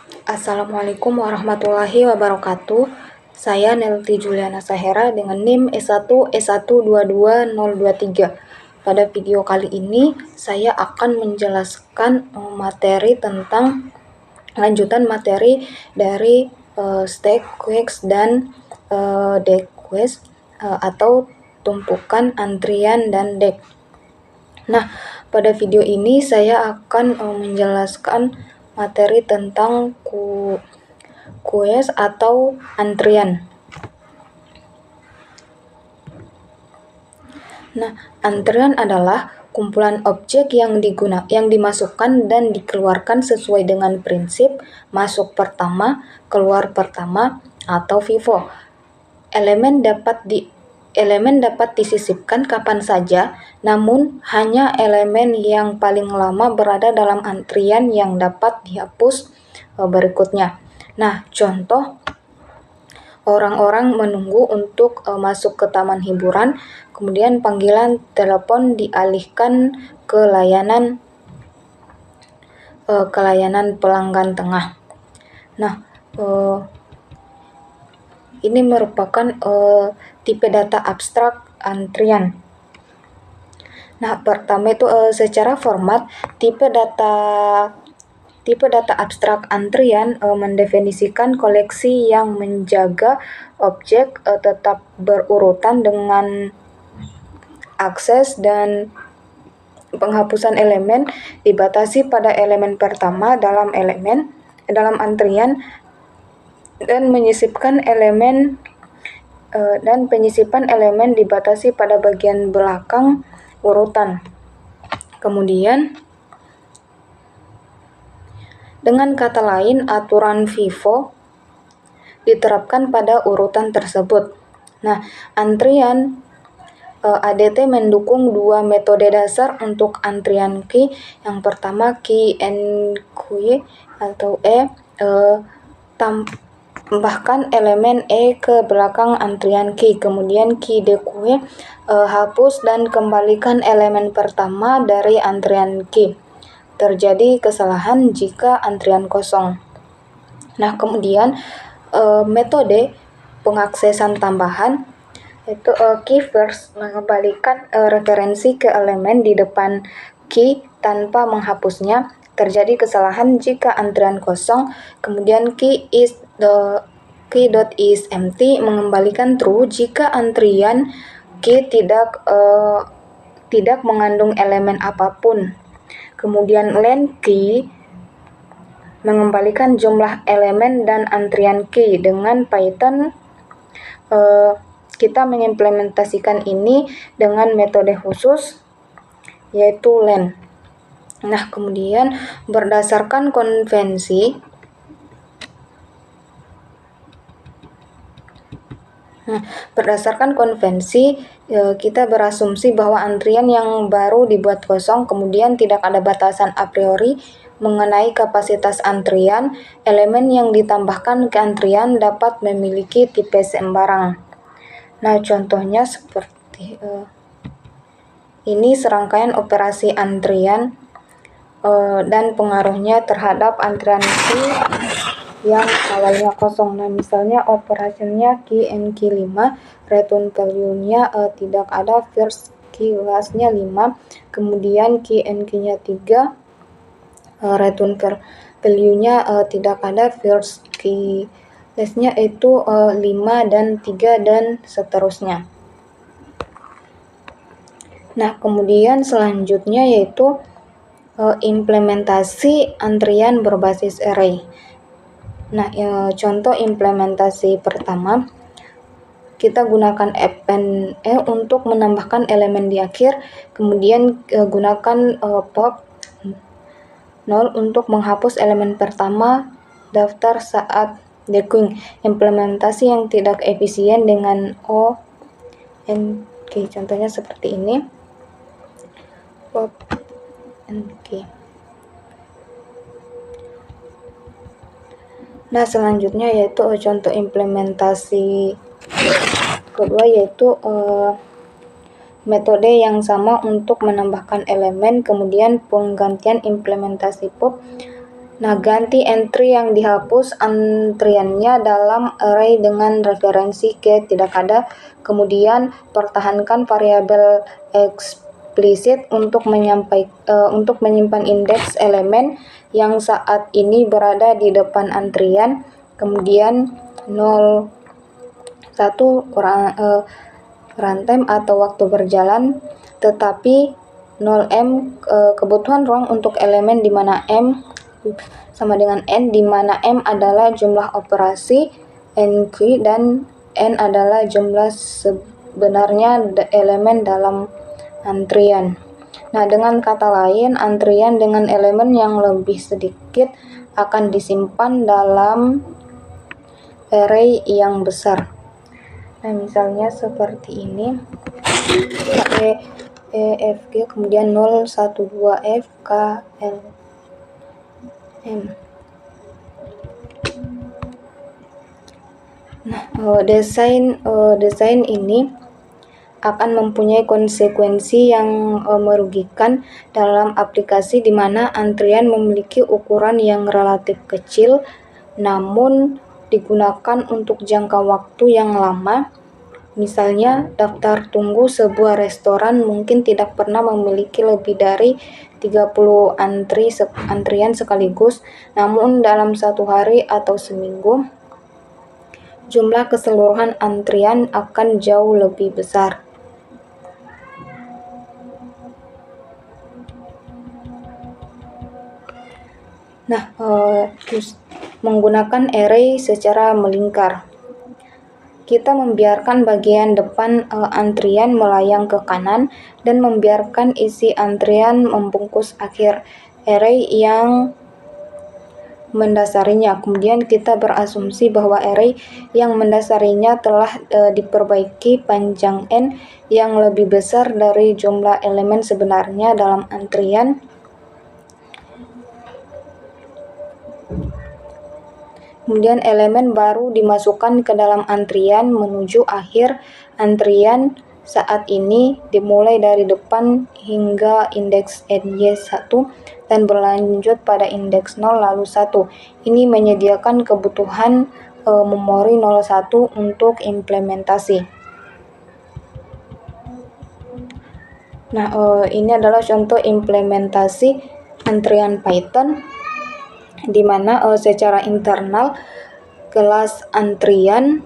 Assalamualaikum warahmatullahi wabarakatuh. Saya Nelty Juliana Sahera dengan NIM S1 S1222023. Pada video kali ini saya akan menjelaskan materi tentang lanjutan materi dari stack queues dan deck queues atau tumpukan antrian dan deck. Nah, pada video ini saya akan menjelaskan materi tentang queues atau antrian. Nah, antrian adalah kumpulan objek yang dimasukkan dan dikeluarkan sesuai dengan prinsip masuk pertama, keluar pertama, atau FIFO. Elemen dapat disisipkan kapan saja, namun hanya elemen yang paling lama berada dalam antrian yang dapat dihapus berikutnya. Nah, contoh orang-orang menunggu untuk masuk ke taman hiburan, kemudian panggilan telepon dialihkan ke layanan pelanggan tengah. Nah, ini merupakan tipe data abstrak antrian. Nah, pertama itu secara format tipe data abstrak antrian mendefinisikan koleksi yang menjaga objek tetap berurutan dengan akses dan penghapusan elemen dibatasi pada elemen pertama dalam antrian dan penyisipan elemen dibatasi pada bagian belakang urutan. Kemudian dengan kata lain, aturan FIFO diterapkan pada urutan tersebut. Nah, antrian ADT mendukung dua metode dasar untuk antrian key. Yang pertama key and queue atau tambahkan elemen E ke belakang antrian key. Kemudian key de queue hapus dan kembalikan elemen pertama dari antrian key. Terjadi kesalahan jika antrian kosong. Nah, kemudian metode pengaksesan tambahan yaitu key first mengembalikan referensi ke elemen di depan key tanpa menghapusnya. Terjadi kesalahan jika antrian kosong. Kemudian key.isEmpty mengembalikan true jika antrian key tidak mengandung elemen apapun. Kemudian len key mengembalikan jumlah elemen dan antrian key. Dengan Python kita mengimplementasikan ini dengan metode khusus yaitu len. Nah, kemudian berdasarkan konvensi kita berasumsi bahwa antrian yang baru dibuat kosong, kemudian tidak ada batasan a priori mengenai kapasitas antrian. Elemen yang ditambahkan ke antrian dapat memiliki tipe sembarang. Nah, contohnya seperti ini serangkaian operasi antrian dan pengaruhnya terhadap antrian key yang awalnya kosong. Nah, misalnya operasinya key and key 5, return value-nya tidak ada, first key last-nya 5, kemudian key and key-nya 3, return value-nya tidak ada, first key last-nya itu 5 dan 3 dan seterusnya. Nah, kemudian selanjutnya yaitu implementasi antrian berbasis array. Nah, contoh implementasi pertama, kita gunakan append untuk menambahkan elemen di akhir, kemudian gunakan pop 0 untuk menghapus elemen pertama daftar saat dequeuing. Implementasi yang tidak efisien dengan O and K. Contohnya seperti ini. Pop and K. Nah, selanjutnya yaitu contoh implementasi kedua yaitu metode yang sama untuk menambahkan elemen, kemudian penggantian implementasi pop Nah, ganti entry yang dihapus antriannya dalam array dengan referensi ke tidak ada. Kemudian pertahankan variabel eksplisit untuk menyimpan indeks elemen yang saat ini berada di depan antrian. Kemudian 1 runtime atau waktu berjalan, tetapi 0M kebutuhan ruang untuk elemen di mana M sama dengan N, di mana M adalah jumlah operasi NQ dan N adalah jumlah sebenarnya elemen dalam antrian. Nah, dengan kata lain, antrian dengan elemen yang lebih sedikit akan disimpan dalam array yang besar. Nah, misalnya seperti ini. E, F, G, kemudian 0, 1, 2, F, K, L, M. Nah, desain ini akan mempunyai konsekuensi yang merugikan dalam aplikasi di mana antrian memiliki ukuran yang relatif kecil namun digunakan untuk jangka waktu yang lama. Misalnya, daftar tunggu sebuah restoran mungkin tidak pernah memiliki lebih dari 30 antrian sekaligus, namun dalam 1 hari atau seminggu, jumlah keseluruhan antrian akan jauh lebih besar. Nah, menggunakan array secara melingkar. Kita membiarkan bagian depan antrian melayang ke kanan dan membiarkan isi antrian membungkus akhir array yang mendasarinya. Kemudian kita berasumsi bahwa array yang mendasarinya telah diperbaiki panjang n yang lebih besar dari jumlah elemen sebenarnya dalam antrian. Kemudian elemen baru dimasukkan ke dalam antrian menuju akhir antrian. Saat ini dimulai dari depan hingga indeks NY1 dan berlanjut pada indeks 0 lalu 1. Ini menyediakan kebutuhan memori 01 untuk implementasi. Nah, ini adalah contoh implementasi antrian Python di mana secara internal kelas antrian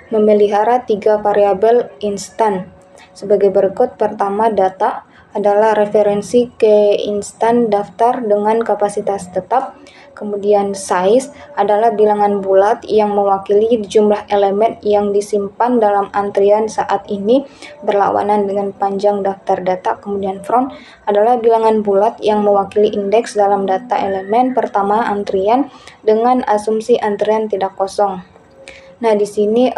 memelihara 3 variabel instan sebagai berikut. Pertama, data adalah referensi ke instan daftar dengan kapasitas tetap. Kemudian size adalah bilangan bulat yang mewakili jumlah elemen yang disimpan dalam antrian saat ini berlawanan dengan panjang daftar data. Kemudian from adalah bilangan bulat yang mewakili indeks dalam data elemen pertama antrian dengan asumsi antrian tidak kosong. Nah, di sini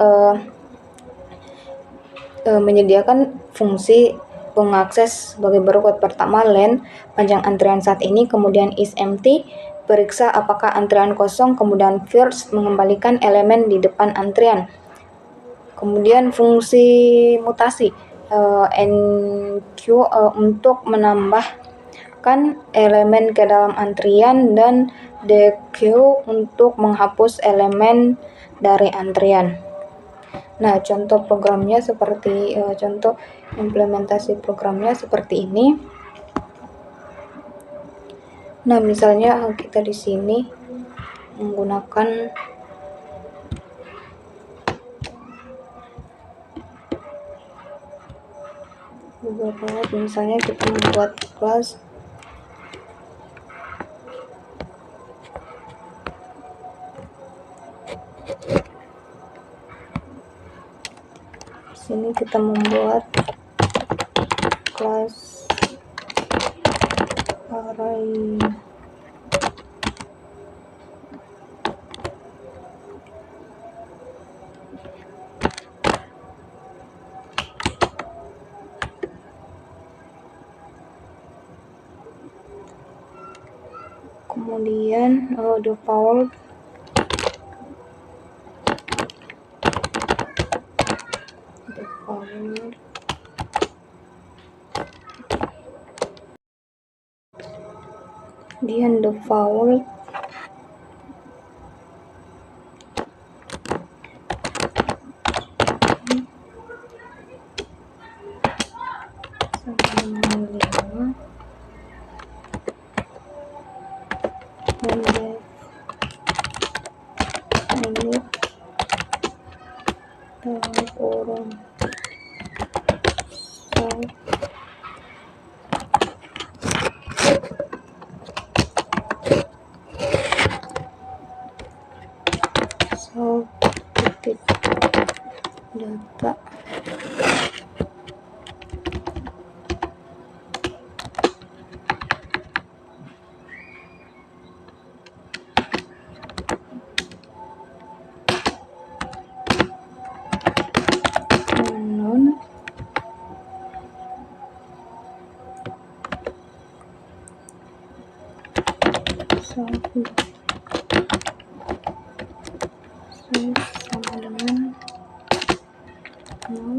menyediakan fungsi pengakses sebagai berikut. Pertama, len panjang antrian saat ini, kemudian is empty periksa apakah antrian kosong, kemudian first mengembalikan elemen di depan antrian. Kemudian fungsi mutasi NQ untuk menambahkan elemen ke dalam antrian dan DQ untuk menghapus elemen dari antrian. Nah, contoh programnya seperti contoh implementasi programnya seperti ini. Nah, misalnya kita di sini menggunakan beberapa misalnya kita membuat kelas sini kita membuat kelas array kemudian default Kemudian the vowel sama dengan 5. Dan ini dalam kurung titik data unknown sama dengan 0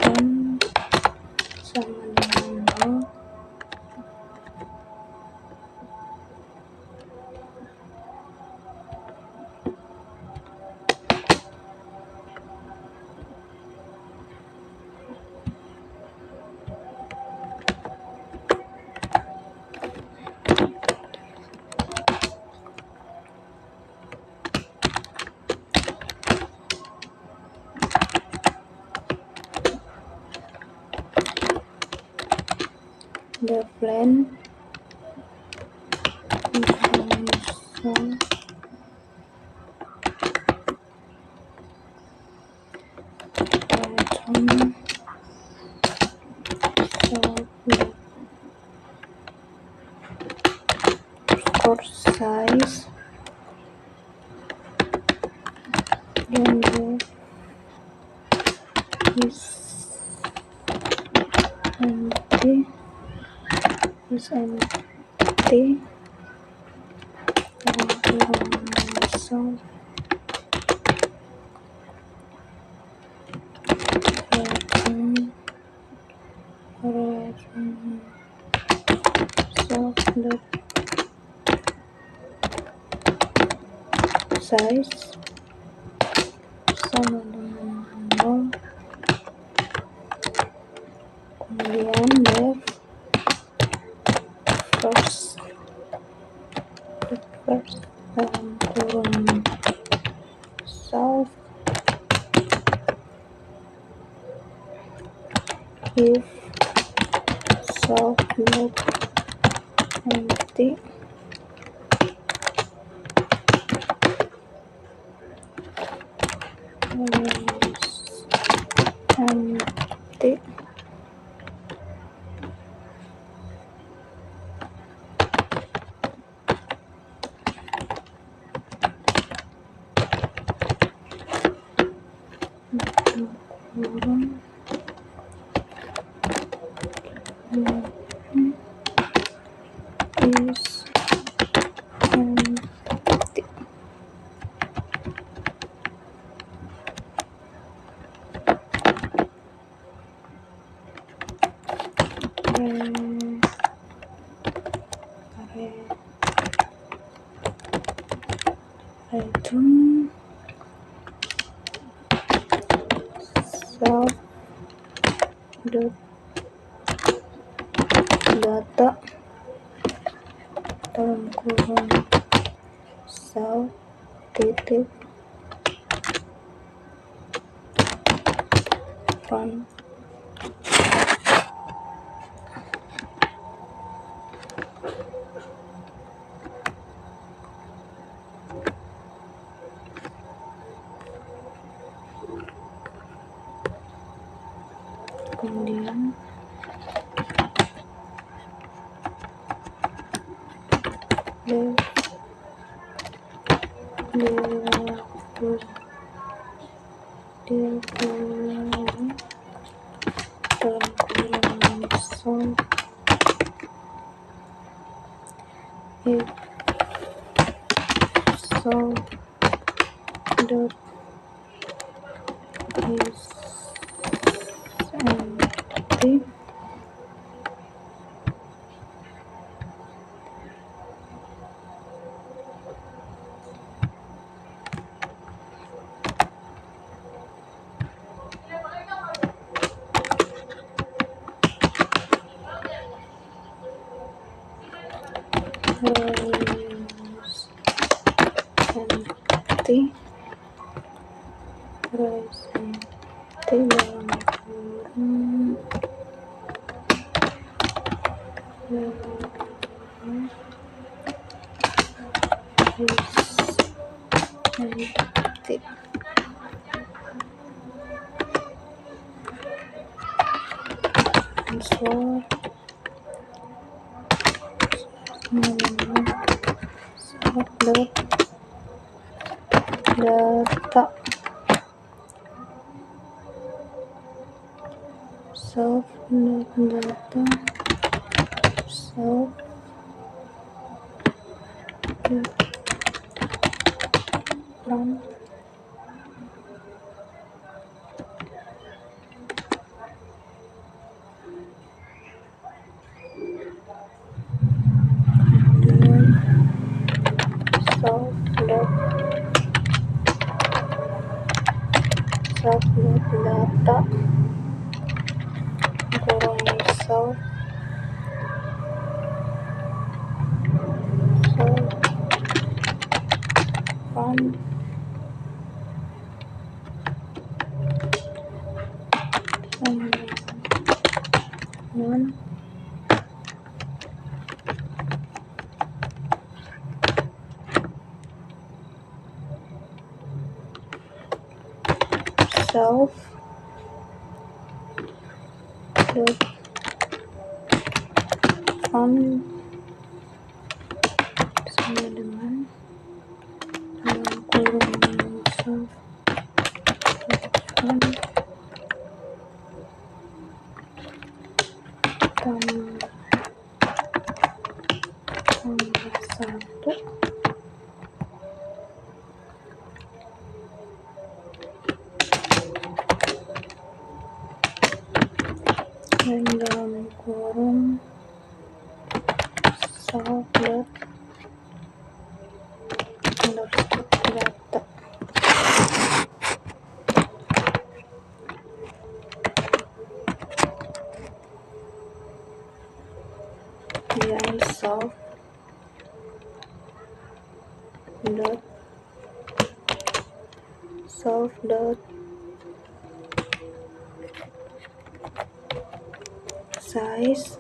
dan sama dengan 0. The plan score size dan is empty dalam kurung misal the size sama dengan 0. Kemudian the first dalam kurung solve if solve not empty empty. Kurung is empty. Return self data dalam kurung self titik run. Kemudian dalam kurung misal if so dot is data kurung self fun non self dot fun sama dengan dalam kurung self fun tambah 1 dan dalam kurung self dot underscore data dan self dot size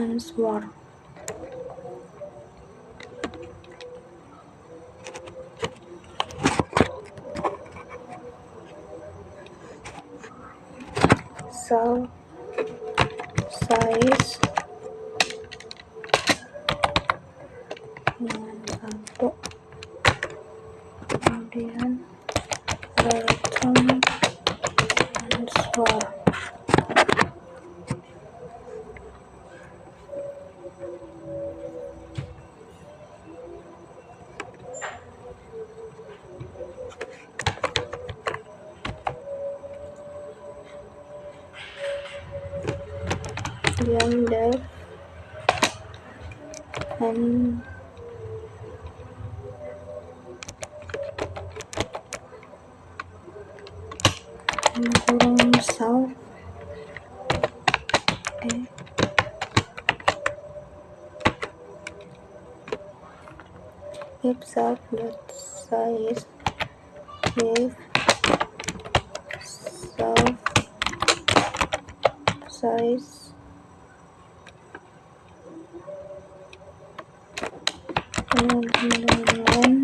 answer self size dengan 1 kemudian return answer yang def and kurung self if self dot size if self size dengan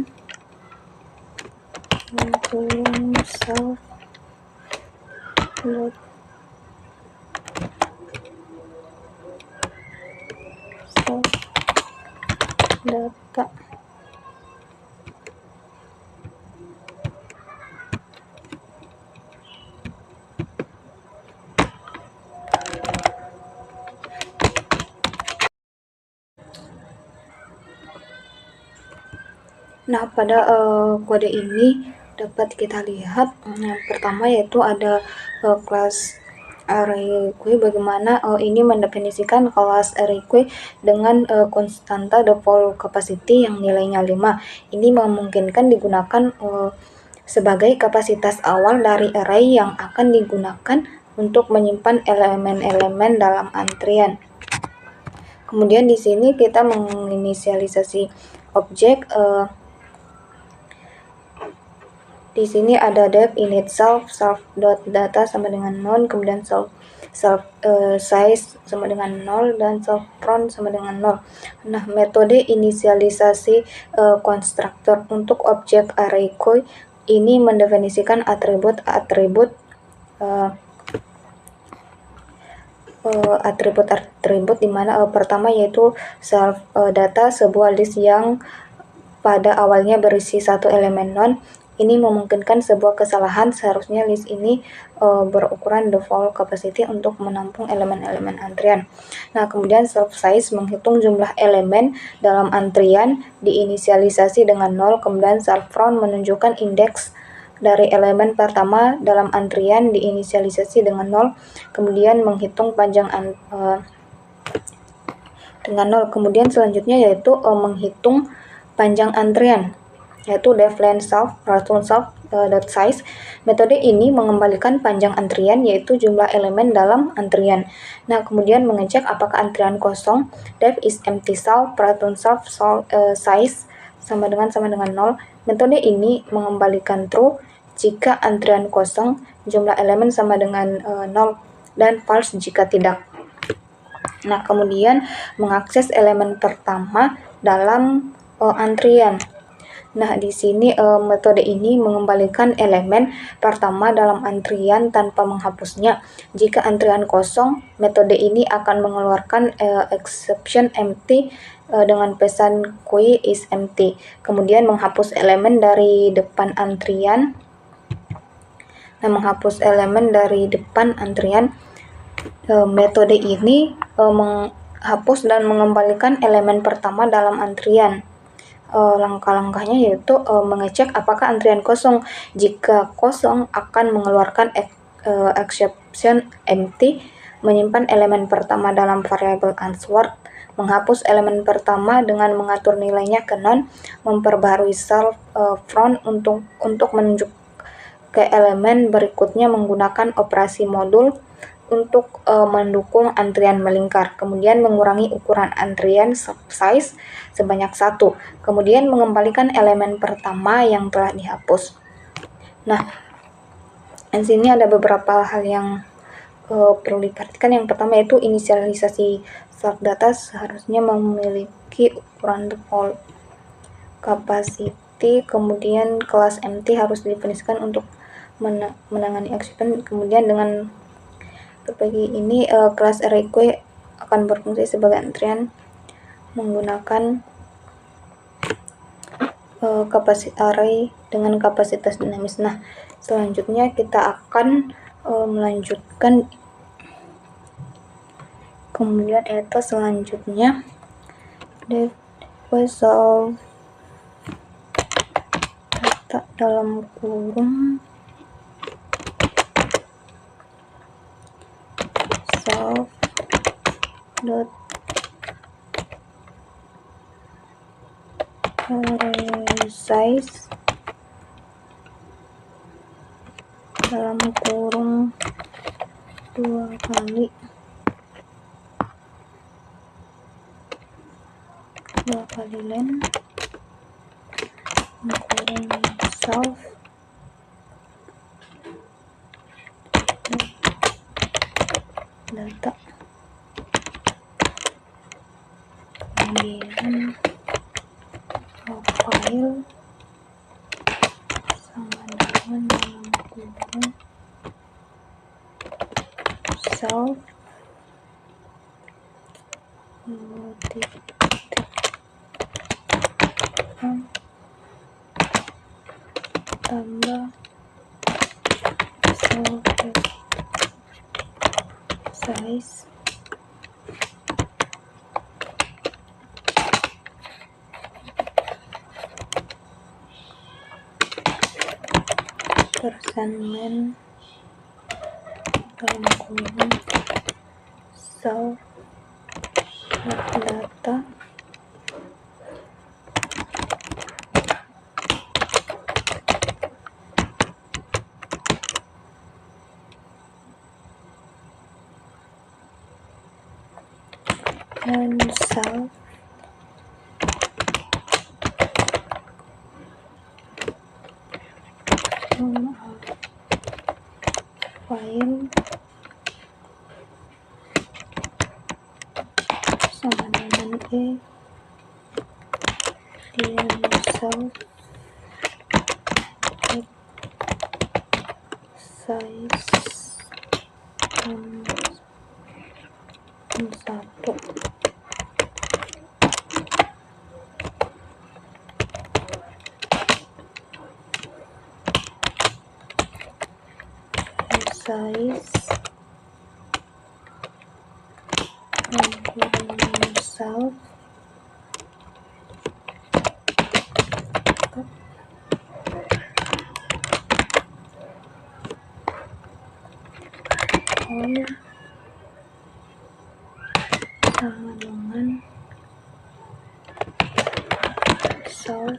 kurung self dot self data Nah, pada kode ini dapat kita lihat yang pertama yaitu ada kelas array kue, bagaimana ini mendefinisikan kelas array kue dengan konstanta default capacity yang nilainya 5. Ini memungkinkan digunakan sebagai kapasitas awal dari array yang akan digunakan untuk menyimpan elemen-elemen dalam antrian. Kemudian di sini kita menginisialisasi objek Di sini ada def init self dot data sama dengan non, kemudian self size sama dengan 0 dan self front sama dengan 0. Nah, metode inisialisasi konstruktor untuk objek array koi ini mendefinisikan atribut-atribut di mana pertama yaitu self data, sebuah list yang pada awalnya berisi satu elemen non. Ini memungkinkan sebuah kesalahan, seharusnya list ini berukuran default capacity untuk menampung elemen-elemen antrian. Nah, kemudian self size menghitung jumlah elemen dalam antrian diinisialisasi dengan 0, kemudian self front menunjukkan indeks dari elemen pertama dalam antrian diinisialisasi dengan 0, kemudian menghitung panjang dengan 0. Kemudian selanjutnya yaitu menghitung panjang antrian, yaitu def length self dot size. Metode ini mengembalikan panjang antrian, yaitu jumlah elemen dalam antrian. Nah, kemudian mengecek apakah antrian kosong, def is empty self size sama dengan 0. Metode ini mengembalikan true jika antrian kosong, jumlah elemen sama dengan 0, dan false jika tidak. Nah, kemudian mengakses elemen pertama dalam antrian. Nah, di sini metode ini mengembalikan elemen pertama dalam antrian tanpa menghapusnya. Jika antrian kosong, metode ini akan mengeluarkan exception empty dengan pesan koi is empty. Kemudian menghapus elemen dari depan antrian. Metode ini menghapus dan mengembalikan elemen pertama dalam antrian. Langkah-langkahnya yaitu mengecek apakah antrian kosong. Jika kosong, akan mengeluarkan exception empty, menyimpan elemen pertama dalam variabel answer, menghapus elemen pertama dengan mengatur nilainya ke non, memperbarui self front untuk menunjuk ke elemen berikutnya menggunakan operasi modul untuk mendukung antrian melingkar, kemudian mengurangi ukuran antrian size sebanyak 1, kemudian mengembalikan elemen pertama yang telah dihapus. Nah, di sini ada beberapa hal yang perlu diperhatikan. Yang pertama yaitu inisialisasi self data seharusnya memiliki ukuran default capacity, kemudian kelas empty harus didefinisikan untuk menangani exception, kemudian dengan berbagi ini kelas array koi akan berfungsi sebagai antrian menggunakan array dengan kapasitas dinamis. Nah, selanjutnya kita akan melanjutkan, kemudian itu selanjutnya solve data dalam kurung self dot array size dalam kurung 2 kali len kurung self data, kemudian profile sama dengan dalam kurung self tambah self size persenmen dalam kurung self data dan self file sama dengan dia self size 1 size self all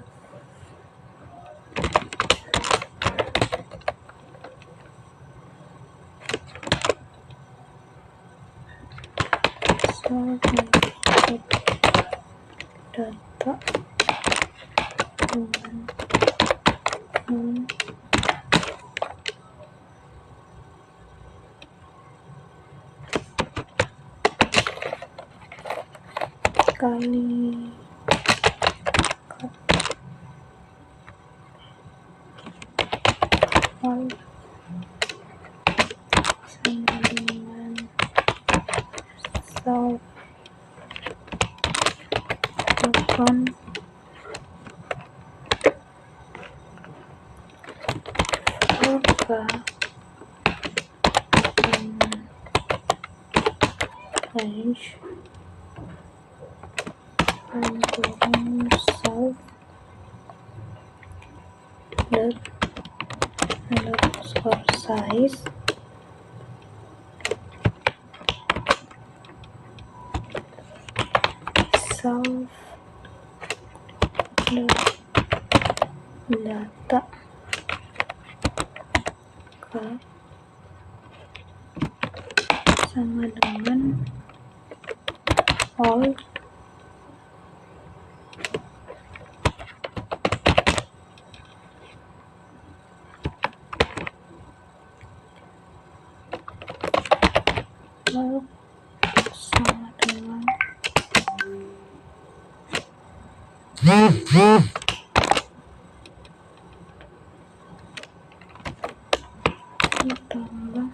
sama dengan self data dengan kali all sama dengan self open range self dot underscore size self data ke sama dengan all sama dengan ditambah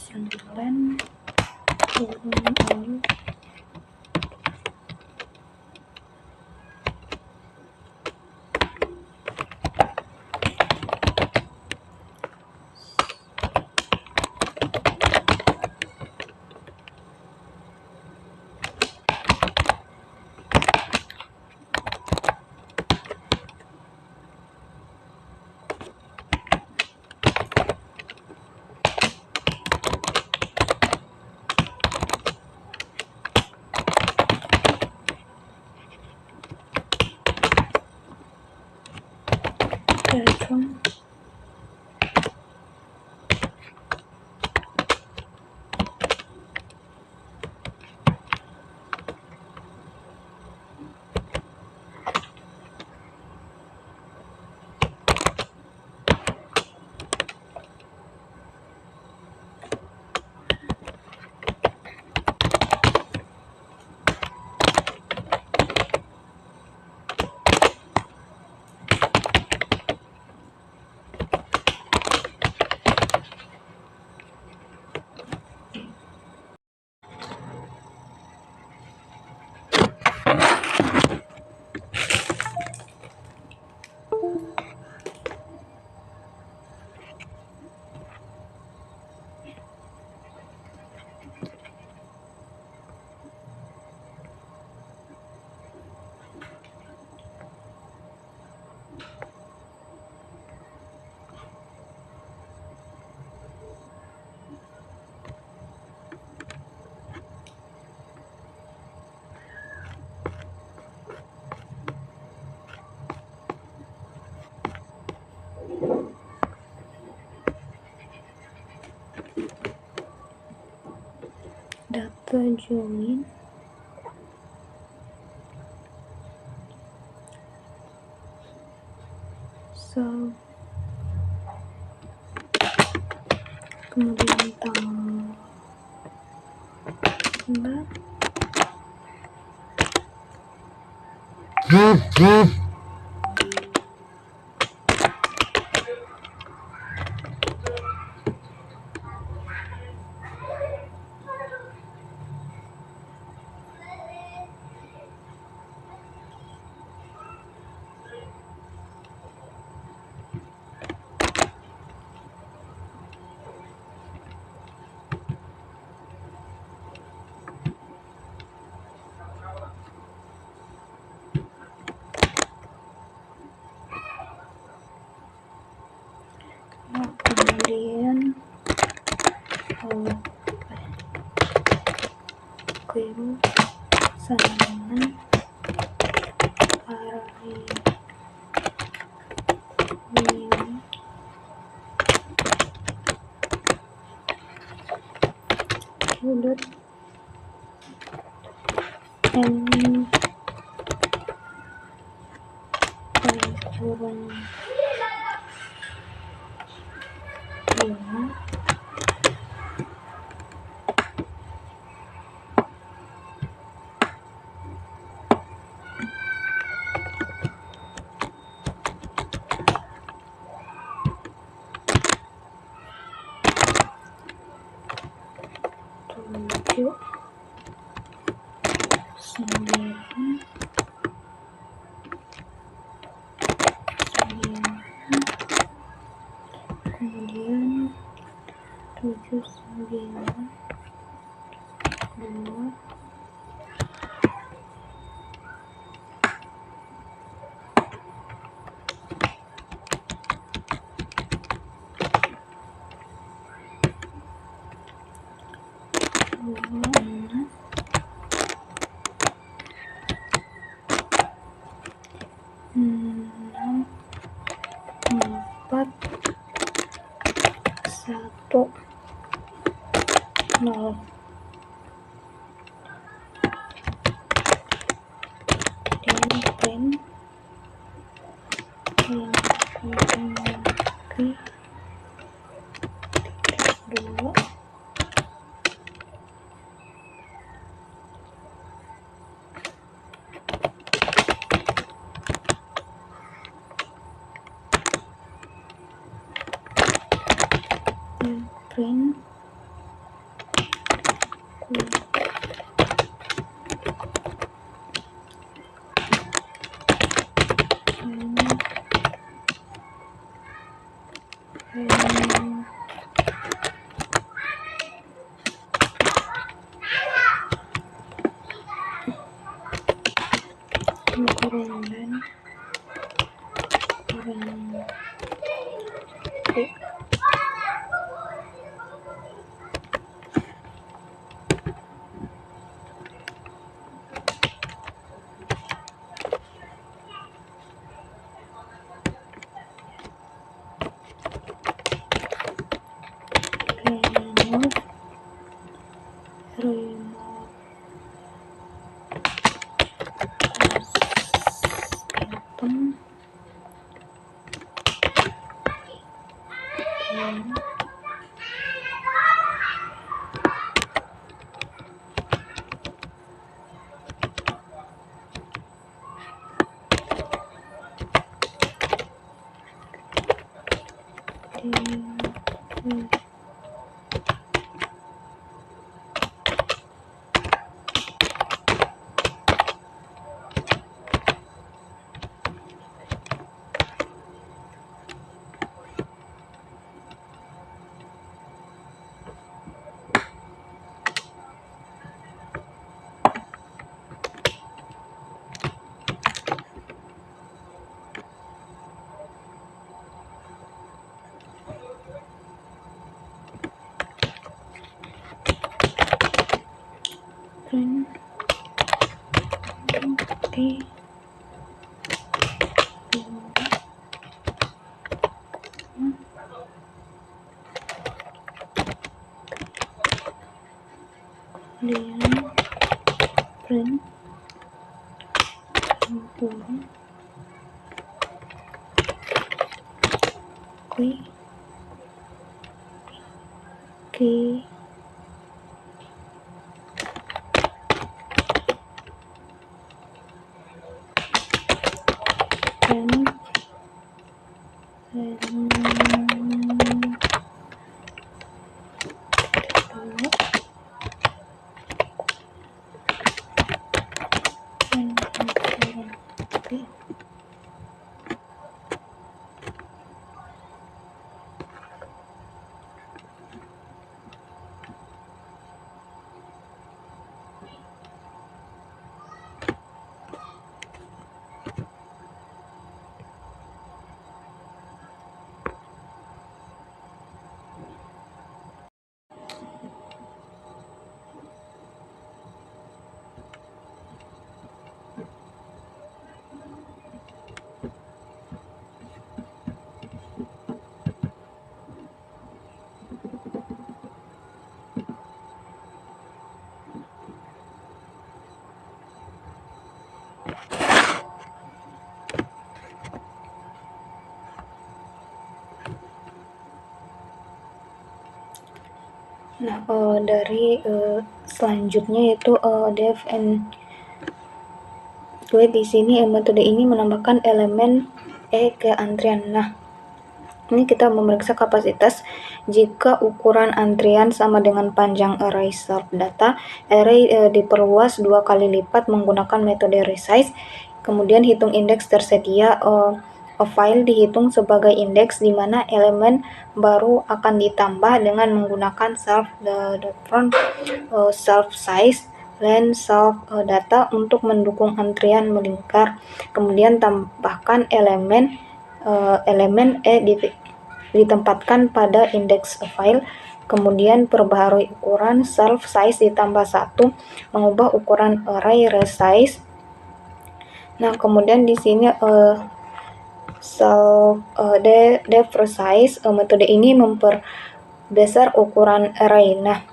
sembilan turun all data join so kemudian tanggal kemudian kelu sandingan hari ini dot n kurang 5 7 9 kemudian 7 9 2 6 4 1 0 dan print yang lagi 2 dan print kurang Oke. kemudian print key print Nah, dari selanjutnya yaitu def and di sini metode ini menambahkan elemen ke antrian. Nah, ini kita memeriksa kapasitas jika ukuran antrian sama dengan panjang array self data. Array diperluas 2 kali lipat menggunakan metode resize. Kemudian hitung indeks tersedia. File dihitung sebagai indeks di mana elemen baru akan ditambah dengan menggunakan self size len self data untuk mendukung antrian melingkar. Kemudian tambahkan elemen ditempatkan pada indeks file. Kemudian perbaharui ukuran self size ditambah 1, mengubah ukuran array resize. Nah, kemudian di sini def resize, metode ini memperbesar ukuran array. Nah,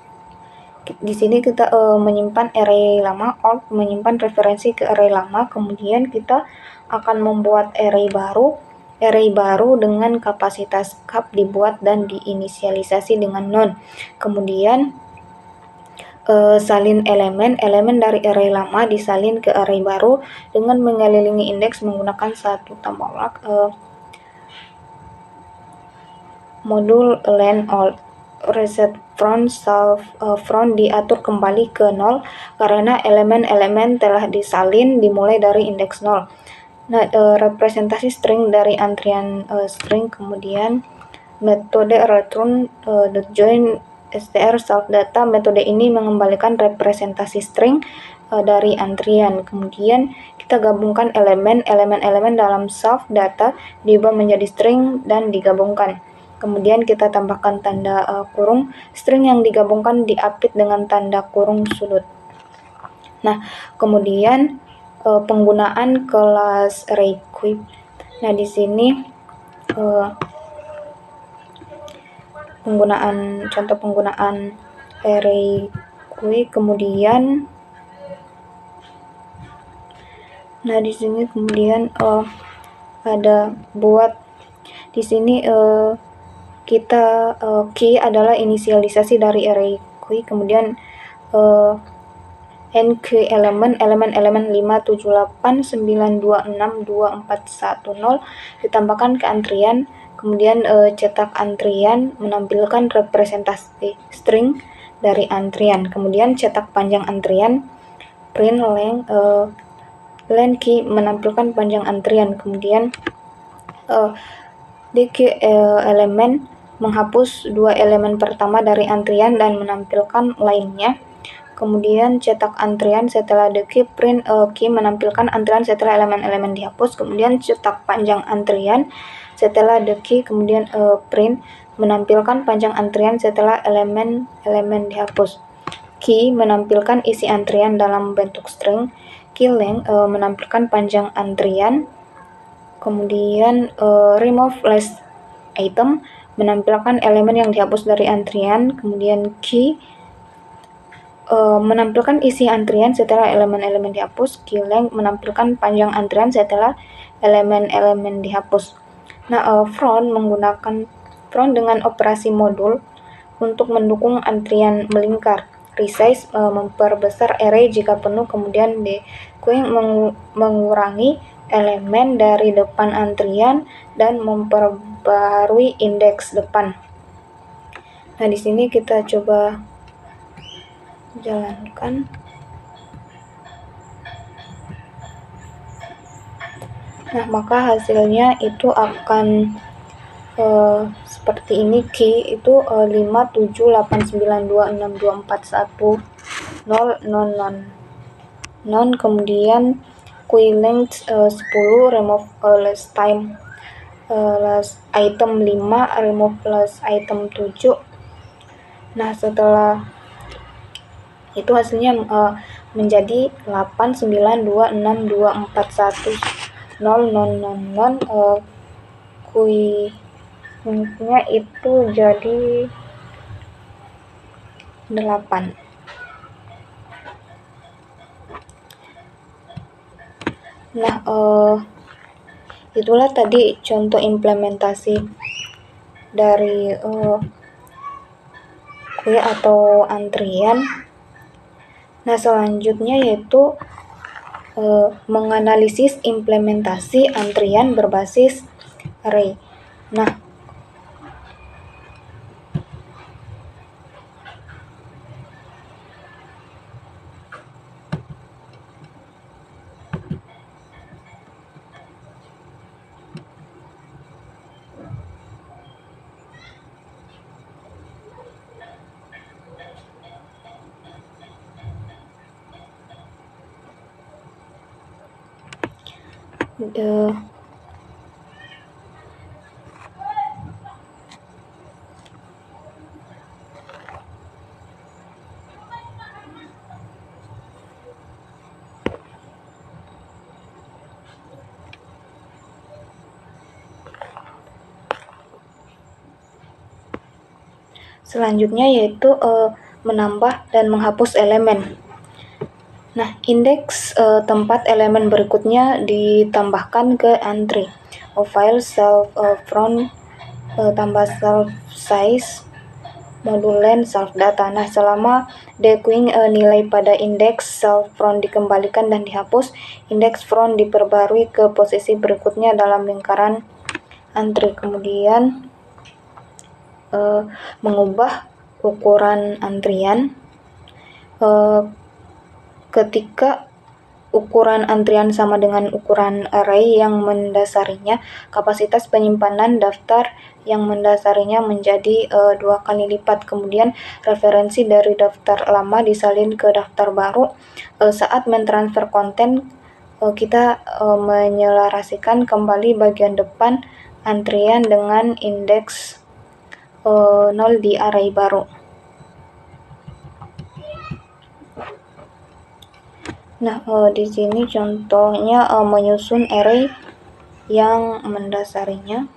di sini kita menyimpan array lama, alt menyimpan referensi ke array lama, kemudian kita akan membuat array baru dengan kapasitas cap dibuat dan diinisialisasi dengan none. Kemudian salin elemen dari array lama disalin ke array baru dengan mengelilingi indeks menggunakan satu tambah modul len alt. Reset front diatur kembali ke 0 karena elemen-elemen telah disalin dimulai dari indeks 0. Nah, representasi string dari antrian string. Kemudian metode return .join str self data. Metode ini mengembalikan representasi string dari antrian. Kemudian kita gabungkan elemen dalam self data diubah menjadi string dan digabungkan. Kemudian kita tambahkan tanda kurung. String yang digabungkan diapit dengan tanda kurung sudut. Nah, kemudian penggunaan kelas arrayQueue. Nah, di sini contoh penggunaan arrayQueue. Kemudian nah, di sini kemudian ada buat di sini kita key adalah inisialisasi dari arrayQueue. Kemudian nq elemen 5, 7, 8, 9, 2, 6, 2, 4, 1, 0 ditambahkan ke antrian. Kemudian cetak antrian menampilkan representasi string dari antrian. Kemudian cetak panjang antrian, print len key menampilkan panjang antrian. Kemudian dq elemen menghapus 2 elemen pertama dari antrian dan menampilkan lainnya. Kemudian cetak antrian setelah dq, print key menampilkan antrian setelah elemen-elemen dihapus. Kemudian cetak panjang antrian setelah dq, kemudian print menampilkan panjang antrian setelah elemen-elemen dihapus. Key menampilkan isi antrian dalam bentuk string. Key length menampilkan panjang antrian. Kemudian remove last item menampilkan elemen yang dihapus dari antrian. Kemudian key menampilkan isi antrian setelah elemen-elemen dihapus. QLength menampilkan panjang antrian setelah elemen-elemen dihapus. Nah, front dengan operasi modul untuk mendukung antrian melingkar. Resize memperbesar array jika penuh, kemudian dequeuing mengurangi elemen dari depan antrian dan memperbarui indeks depan. Nah, di sini kita coba jalankan. Nah, maka hasilnya itu akan seperti ini. Key itu 57896241000, kemudian QLength 10, remove last time last item 5, remove last item 7. Nah, setelah itu hasilnya menjadi 89262410000. QLength-nya itu jadi 8. Nah, itulah tadi contoh implementasi dari queue atau antrian. Nah, selanjutnya yaitu menganalisis implementasi antrian berbasis array. Nah, selanjutnya yaitu menambah dan menghapus elemen. Nah, indeks tempat elemen berikutnya ditambahkan ke entry. File self front tambah self size modul length self data. Nah, selama dequeuing nilai pada indeks self front dikembalikan dan dihapus, indeks front diperbarui ke posisi berikutnya dalam lingkaran entry. Kemudian mengubah ukuran antrian. Ketika ukuran antrian sama dengan ukuran array yang mendasarinya, kapasitas penyimpanan daftar yang mendasarinya menjadi 2 kali lipat. Kemudian referensi dari daftar lama disalin ke daftar baru. Saat mentransfer konten, kita menyelarasikan kembali bagian depan antrian dengan indeks 0 di array baru. Nah, di sini contohnya menyusun array yang mendasarinya.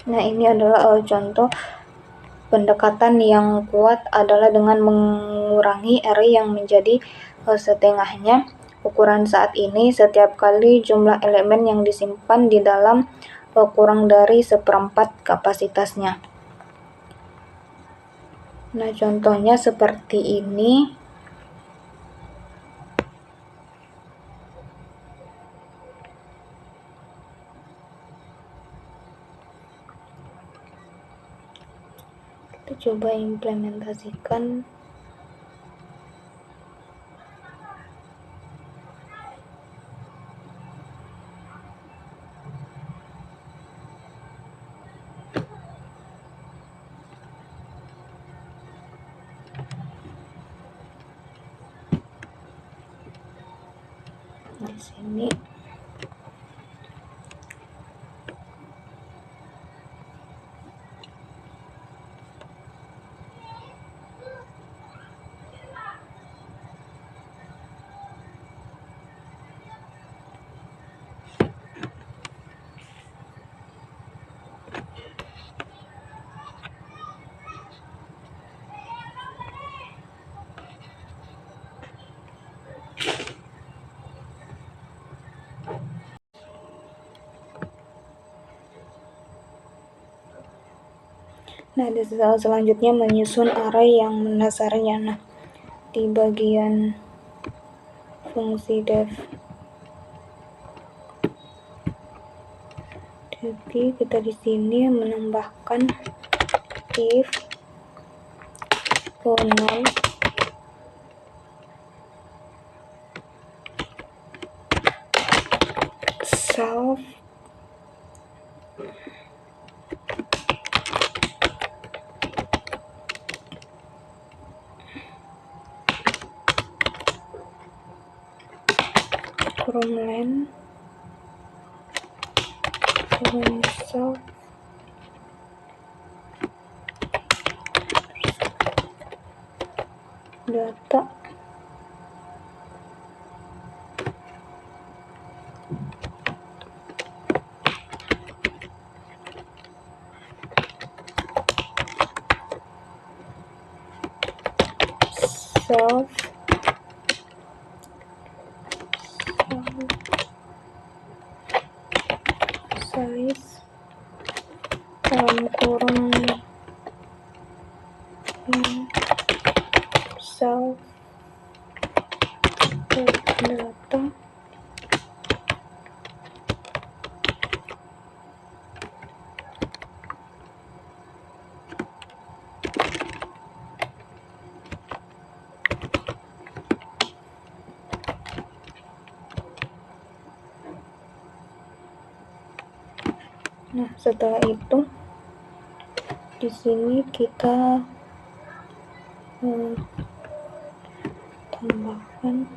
Nah, ini adalah contoh pendekatan yang kuat adalah dengan mengurangi array yang menjadi setengahnya ukuran saat ini setiap kali jumlah elemen yang disimpan di dalam kurang dari 1/4 kapasitasnya. Nah, contohnya seperti ini. Kita coba implementasikan. Di sini Nah, di selanjutnya menyusun array yang mendasarnya. Nah, di bagian fungsi def, jadi kita di sini menambahkan if null self from len from self data self size dalam kurung self data Nah, setelah itu di sini kita tambahkan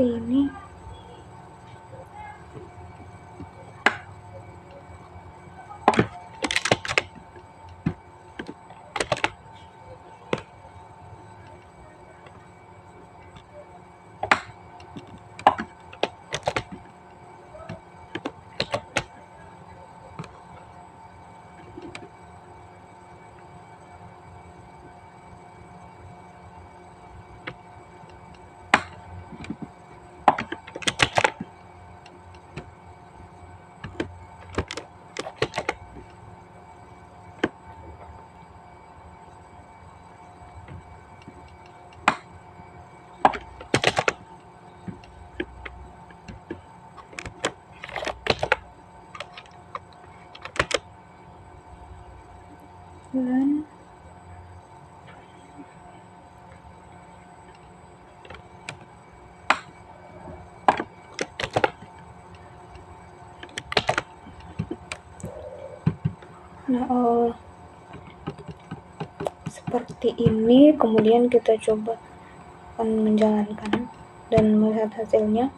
seperti ini. Dan seperti ini, kemudian kita coba akan menjalankan dan melihat hasilnya.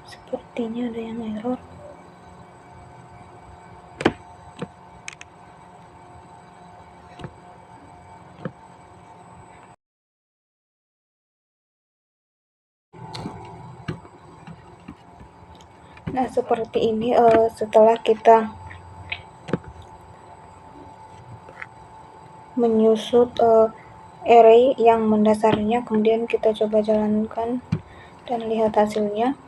Sepertinya ada yang error. Nah, seperti ini setelah kita menyusut array yang mendasarnya, kemudian kita coba jalankan dan lihat hasilnya.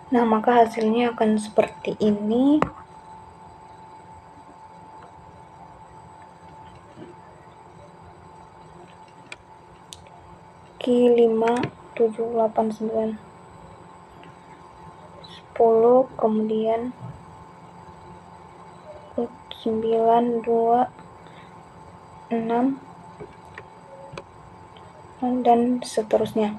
Nah, maka hasilnya akan seperti ini. Q 5, 7, 8, 9, 10, kemudian 9, 2, 6, dan seterusnya.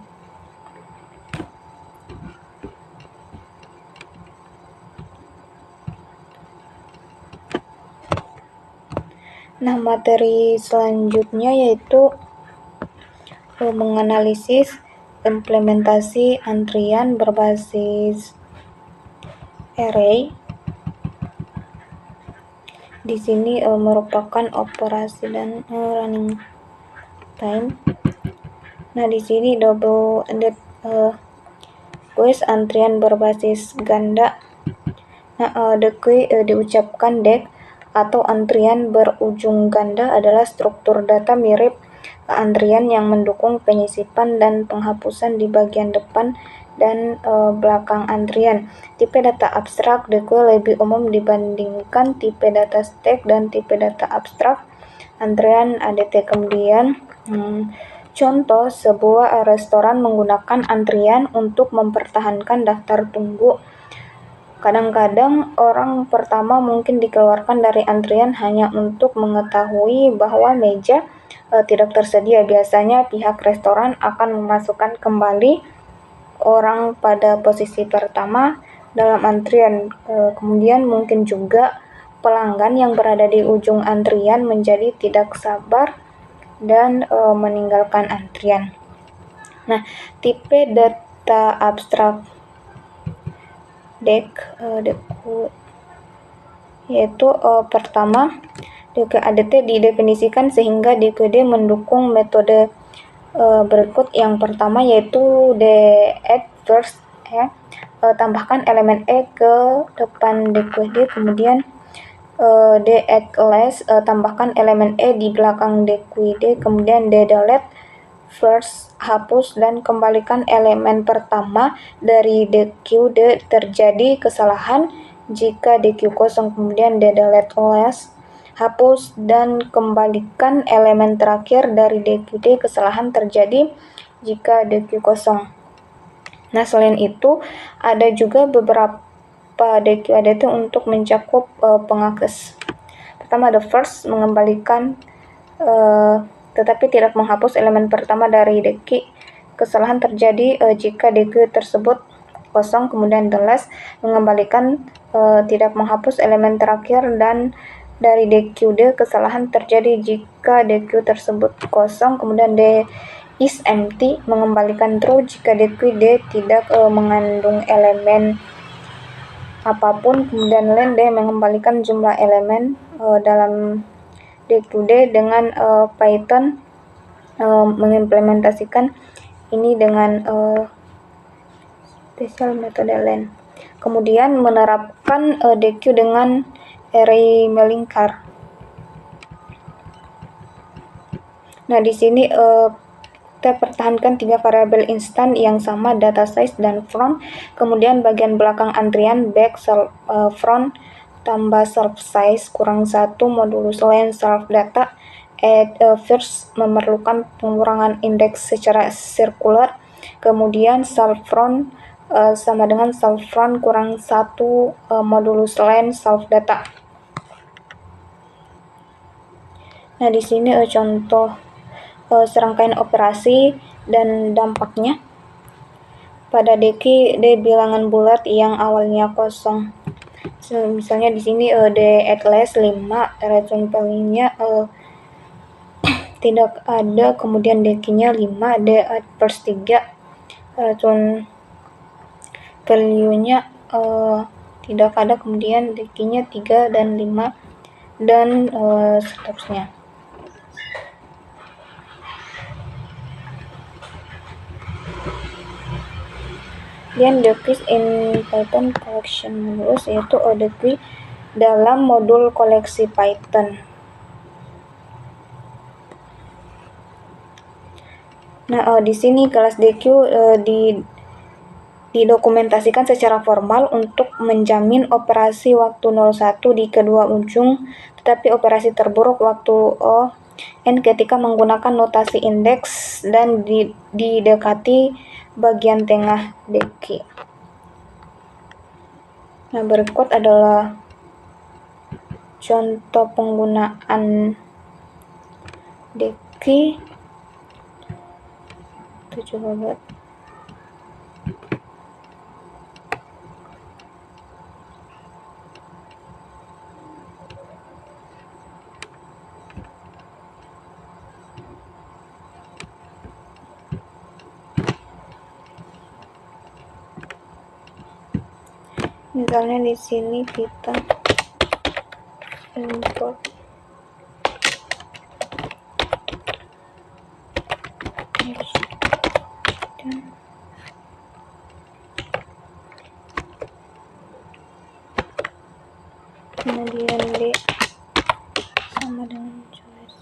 Nah, materi selanjutnya yaitu menganalisis implementasi antrian berbasis array. Di sini merupakan operasi dan running time. Nah, di sini double ended queue antrian berbasis ganda. Nah, deque diucapkan dek atau antrian berujung ganda adalah struktur data mirip antrian yang mendukung penyisipan dan penghapusan di bagian depan dan belakang antrian. Tipe data abstrak deque lebih umum dibandingkan tipe data stack dan tipe data abstrak antrian ADT. Kemudian contoh, sebuah restoran menggunakan antrian untuk mempertahankan daftar tunggu. Kadang-kadang orang pertama mungkin dikeluarkan dari antrian hanya untuk mengetahui bahwa meja tidak tersedia. Biasanya pihak restoran akan memasukkan kembali orang pada posisi pertama dalam antrian. Kemudian mungkin juga pelanggan yang berada di ujung antrian menjadi tidak sabar dan meninggalkan antrian. Nah, tipe data abstrak deque yaitu pertama, deque ADT didefinisikan sehingga DQD mendukung metode berikut. Yang pertama yaitu add first, tambahkan elemen E ke depan DQD, kemudian add last, tambahkan elemen E di belakang DQD, kemudian delete first, hapus dan kembalikan elemen pertama dari DQD. Terjadi kesalahan jika DQ kosong, kemudian delete last, hapus dan kembalikan elemen terakhir dari DQD. Kesalahan terjadi jika DQ kosong. Nah, selain itu ada juga beberapa DQ-ADT untuk mencakup pengakses. Pertama, the first, mengembalikan tetapi tidak menghapus elemen pertama dari DQ. Kesalahan terjadi jika DQ tersebut kosong. Kemudian the last, mengembalikan tidak menghapus elemen terakhir dan dari DQD. Kesalahan terjadi jika DQ tersebut kosong. Kemudian D is empty, mengembalikan true jika DQD tidak mengandung elemen apapun. Kemudian len D, mengembalikan jumlah elemen dalam DQD. Dengan Python mengimplementasikan ini dengan spesial metode len. Kemudian menerapkan DQ dengan array melingkar. Nah, di sini kita pertahankan 3 variabel instan yang sama, data size dan front. Kemudian bagian belakang antrian back front tambah self size kurang 1 modulus len self data. Add first memerlukan pengurangan indeks secara sirkular. Kemudian self front sama dengan self front kurang 1 modulus len self data. Nah, di sini contoh serangkaian operasi dan dampaknya. Pada DQ, D bilangan bulat yang awalnya kosong. Misalnya di sini D at last 5, racun palingnya tidak ada, kemudian DQ-nya 5, D at first 3, racun value-nya tidak ada, kemudian DQ-nya 3 dan 5, dan seterusnya. Kemudian deque in Python collection modulus, yaitu deque dalam modul koleksi Python. Nah, di sini kelas DQ didokumentasikan secara formal untuk menjamin operasi waktu 01 di kedua ujung, tetapi operasi terburuk waktu n ketika menggunakan notasi indeks dan didekati bagian tengah deki. Nah, berikut adalah contoh penggunaan deki. Kita coba buat. Misalnya di sini kita import kemudian D sama dengan choice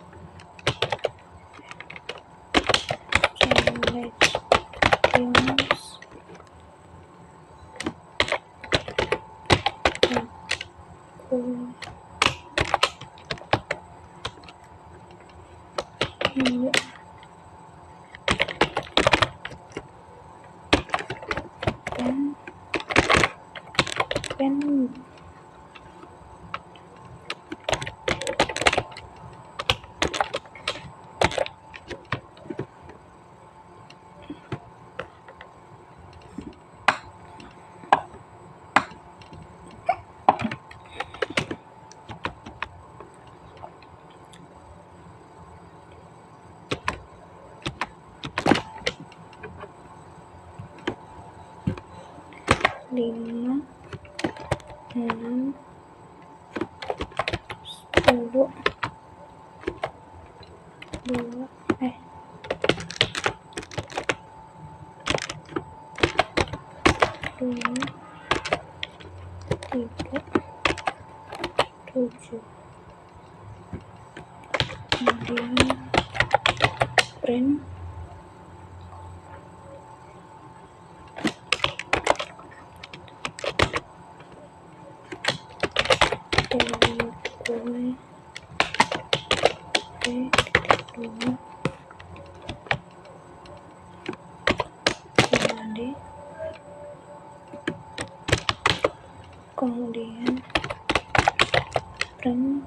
pen lima, enam, 10, 2, 2, 3, 7. Kemudian print kemudian print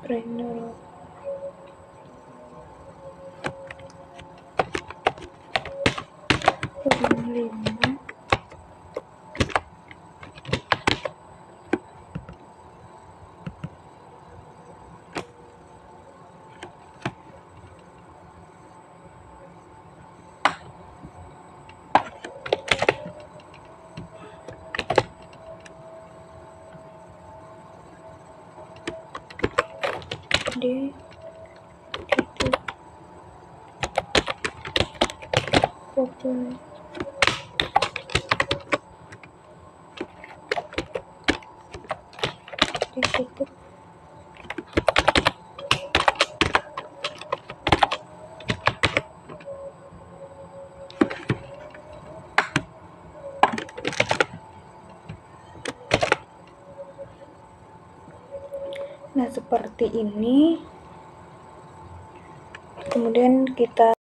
printer lima. D titik populer titik. Nah, seperti ini. Kemudian kita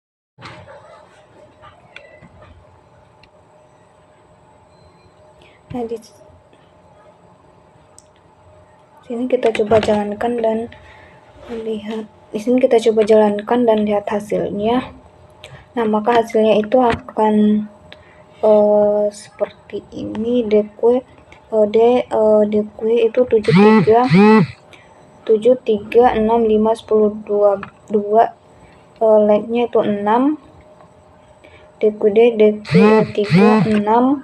di sini kita coba jalankan dan lihat. Di sini kita coba jalankan dan lihat hasilnya. Nah, maka hasilnya itu akan seperti ini. DQ itu 73 7, 3, 6, 5, 10, 2, like-nya itu 6, DQD, DQ3, 6,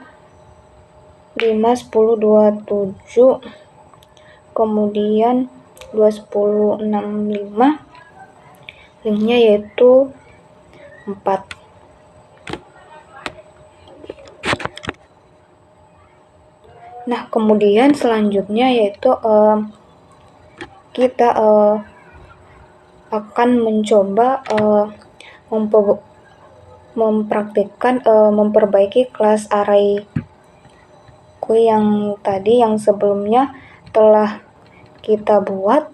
5, 10, 27, kemudian 2, 10, 6, 5, linknya yaitu 4. Nah, kemudian selanjutnya yaitu kita akan mencoba mempraktikkan memperbaiki kelas array yang tadi yang sebelumnya telah kita buat.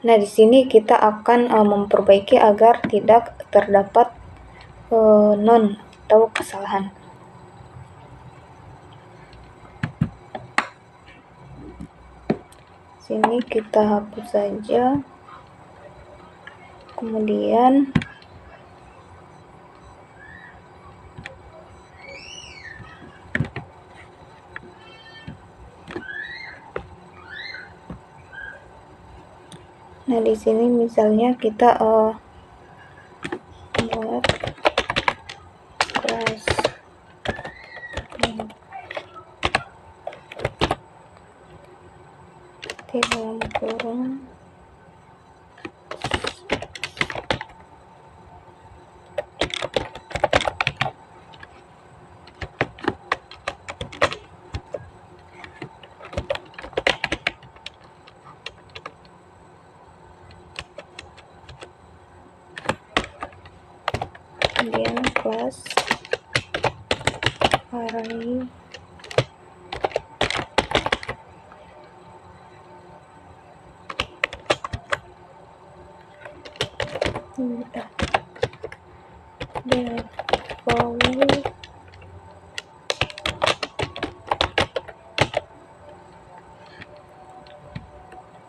Nah, di sini kita akan memperbaiki agar tidak terdapat non atau kesalahan. Sini kita hapus saja. Kemudian nah, di sini misalnya kita buat kelas dalam kurung kemudian kelas array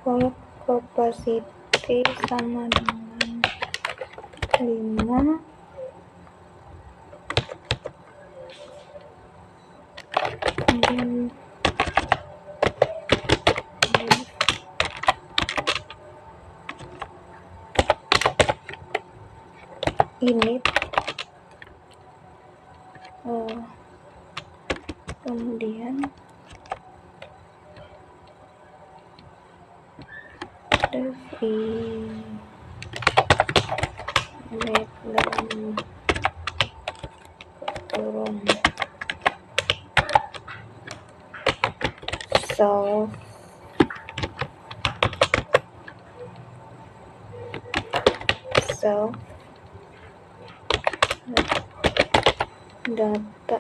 default capacity sama dengan 5, kemudian init, kemudian background turun self data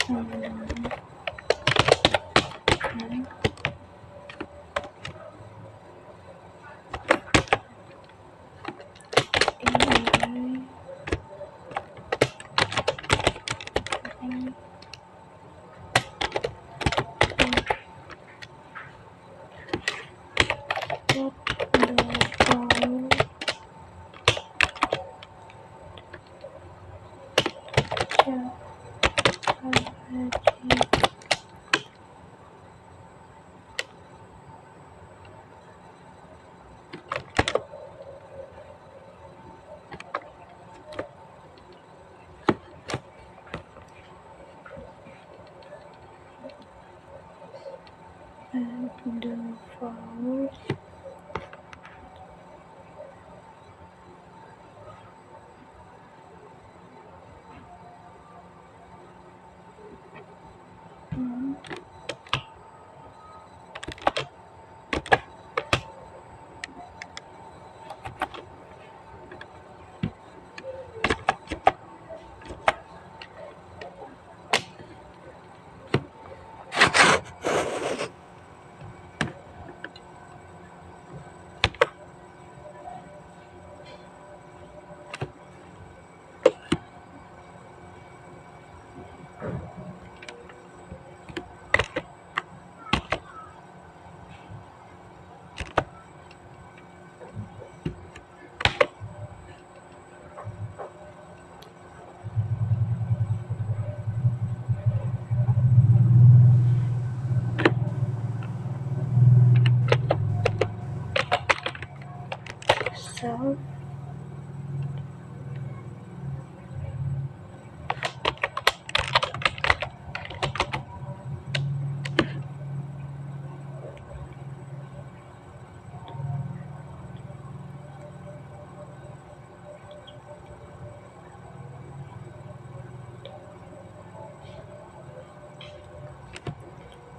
sama dengan default self,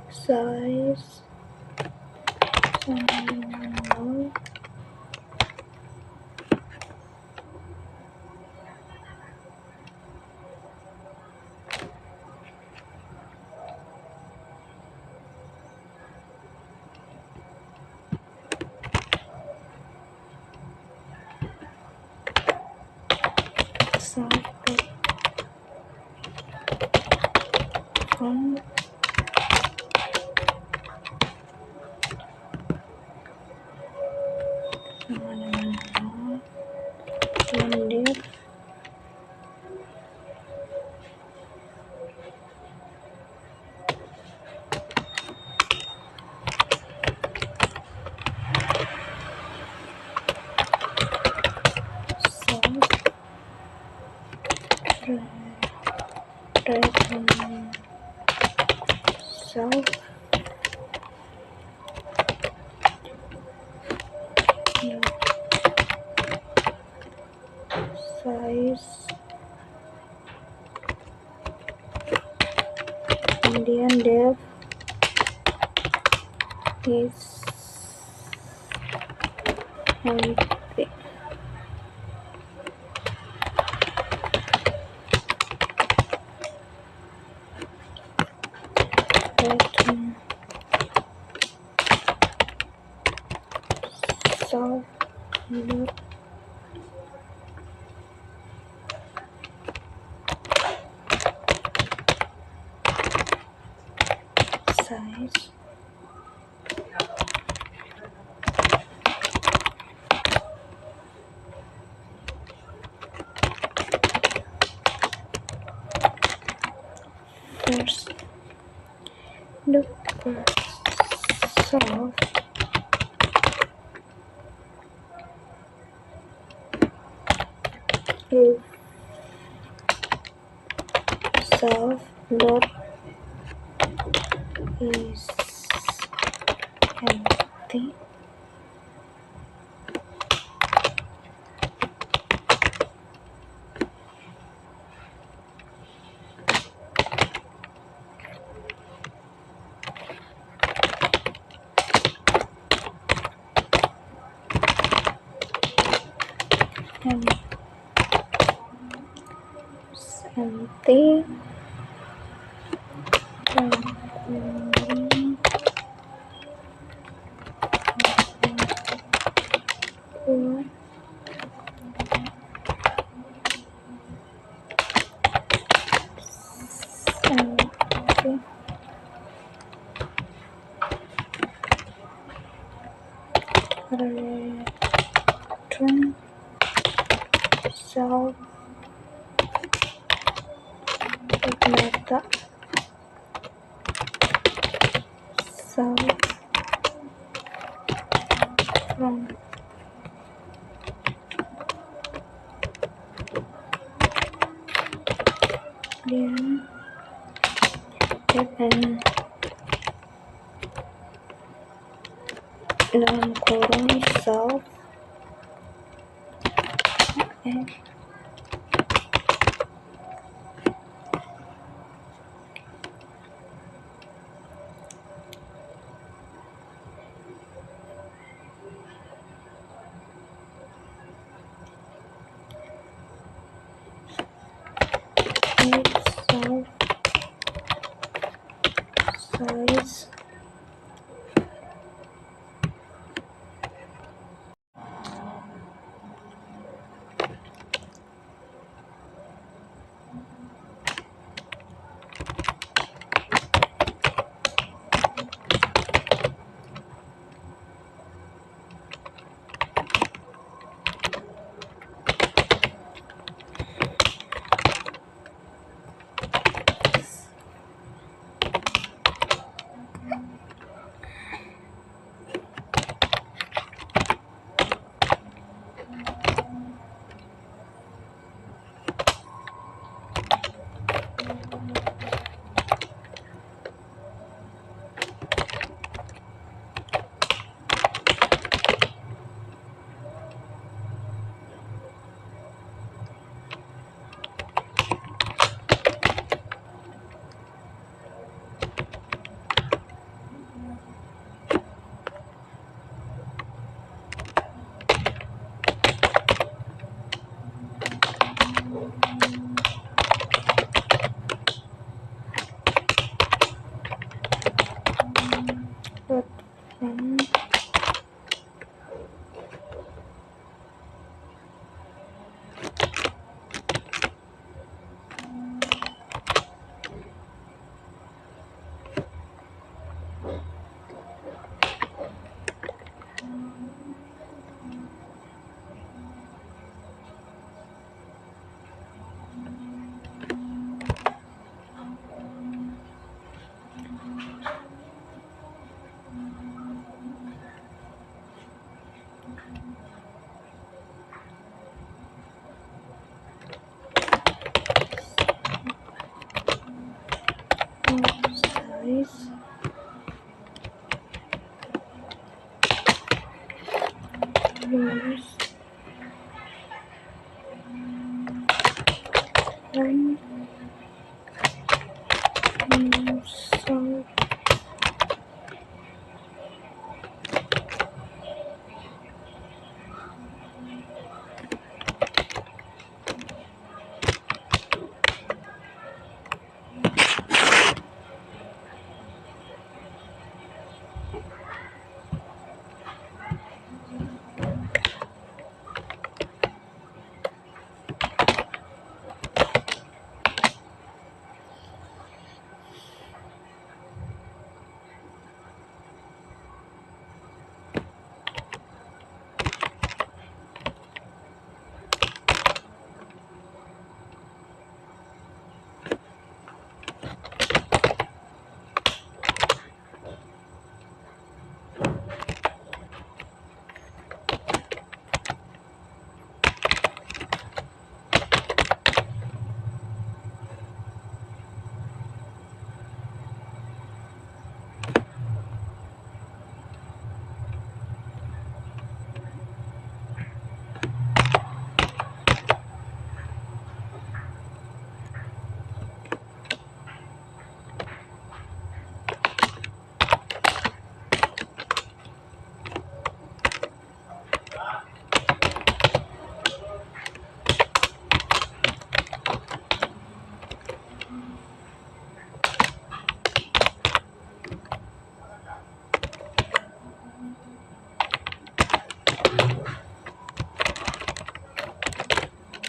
size sama dengan 0, self font sama dengan 0, dan div self size, kemudian depth is empty. Return self dot size, first the first self if self dot is empty, and empty, return self meta self from then and dalam kurung self and self size,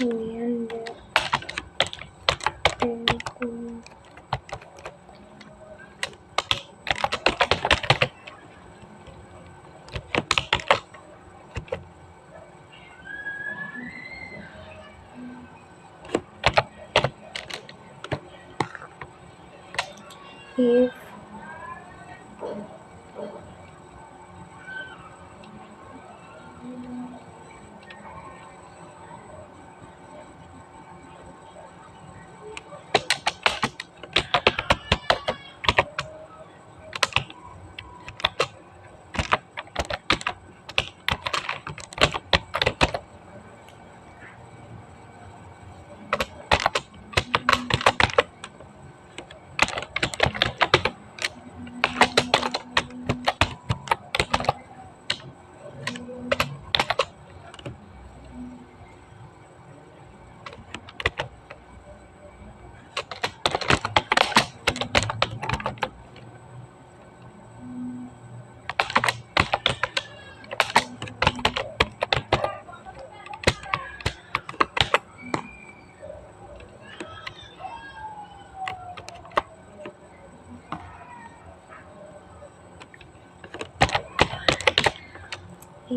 kemudian if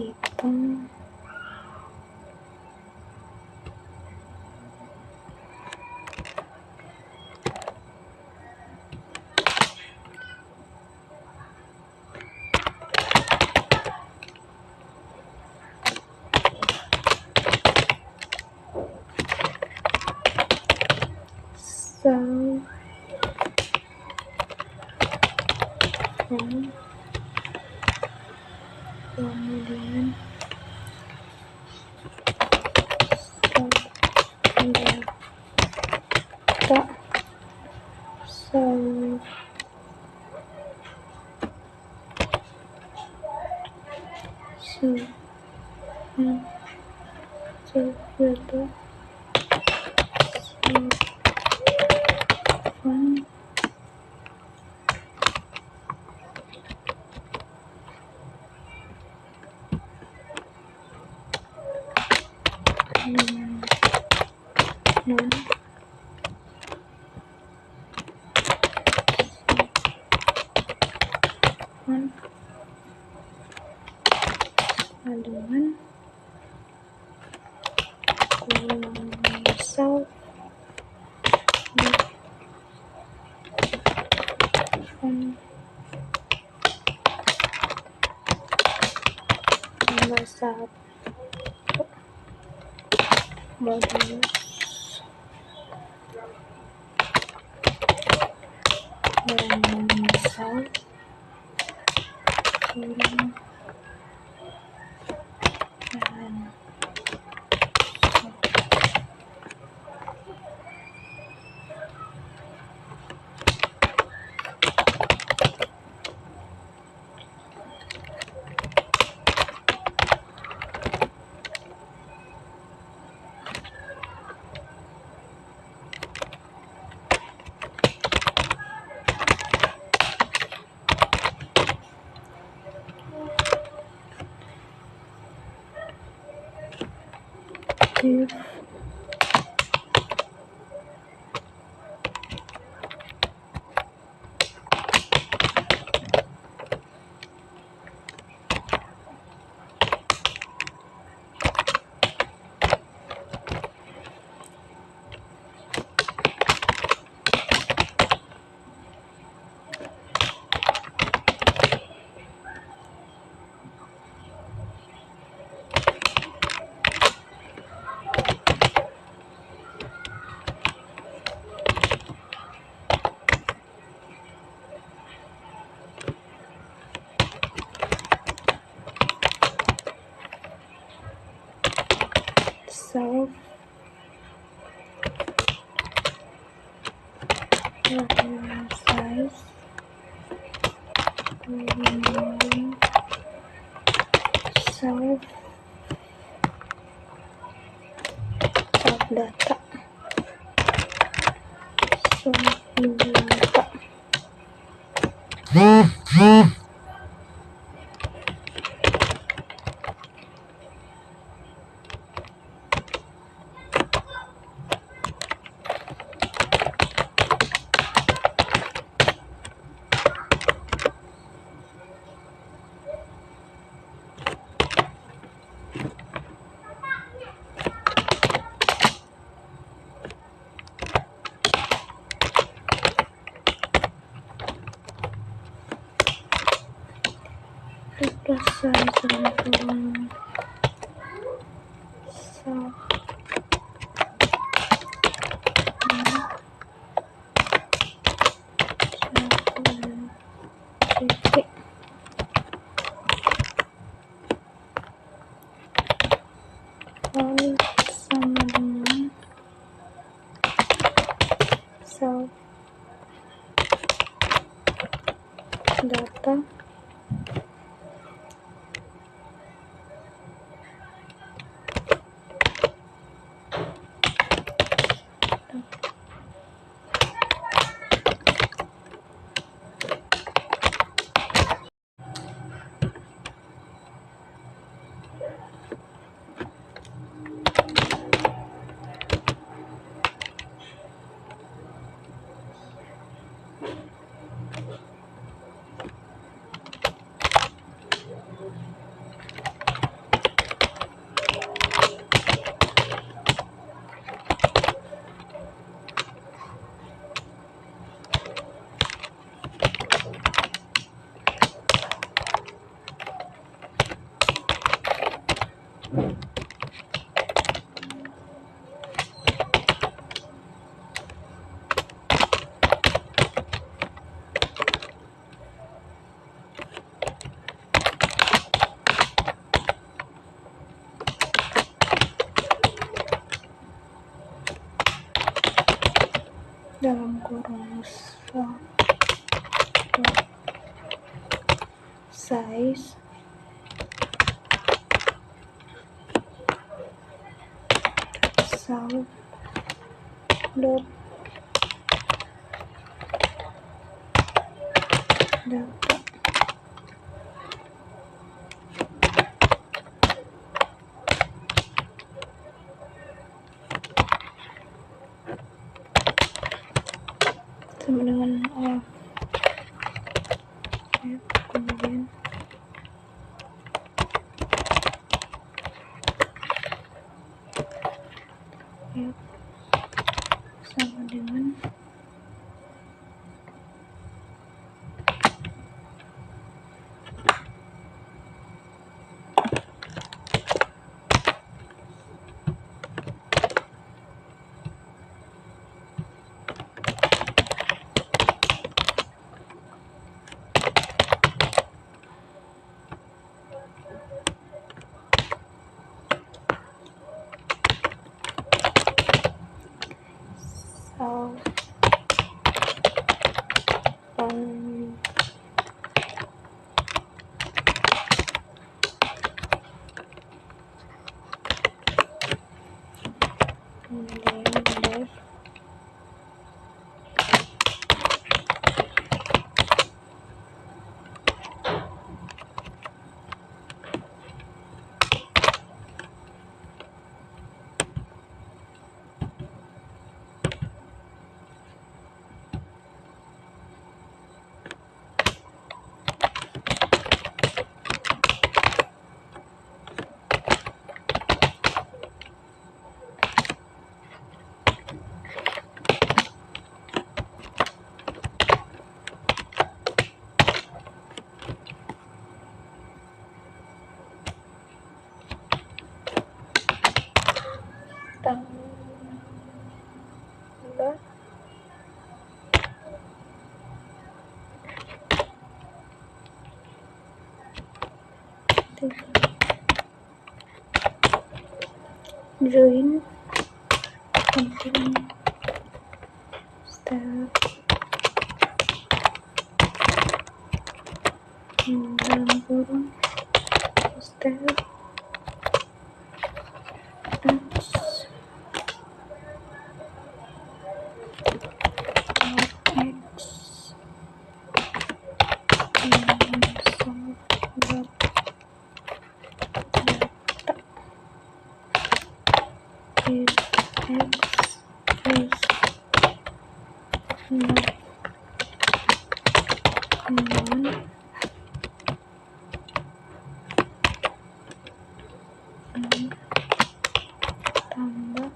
hitung solve kemudian data solve data aduan solve nomor 1 modulus dan solve kurang dan if solve size kemudian solve data solve data plus size dalam kurung sub titik void sama dengan self data dalam kurung sub size self dot data sama dengan kemudian sama dengan self kemudian def tambah join contain step dalam kurung step x tambah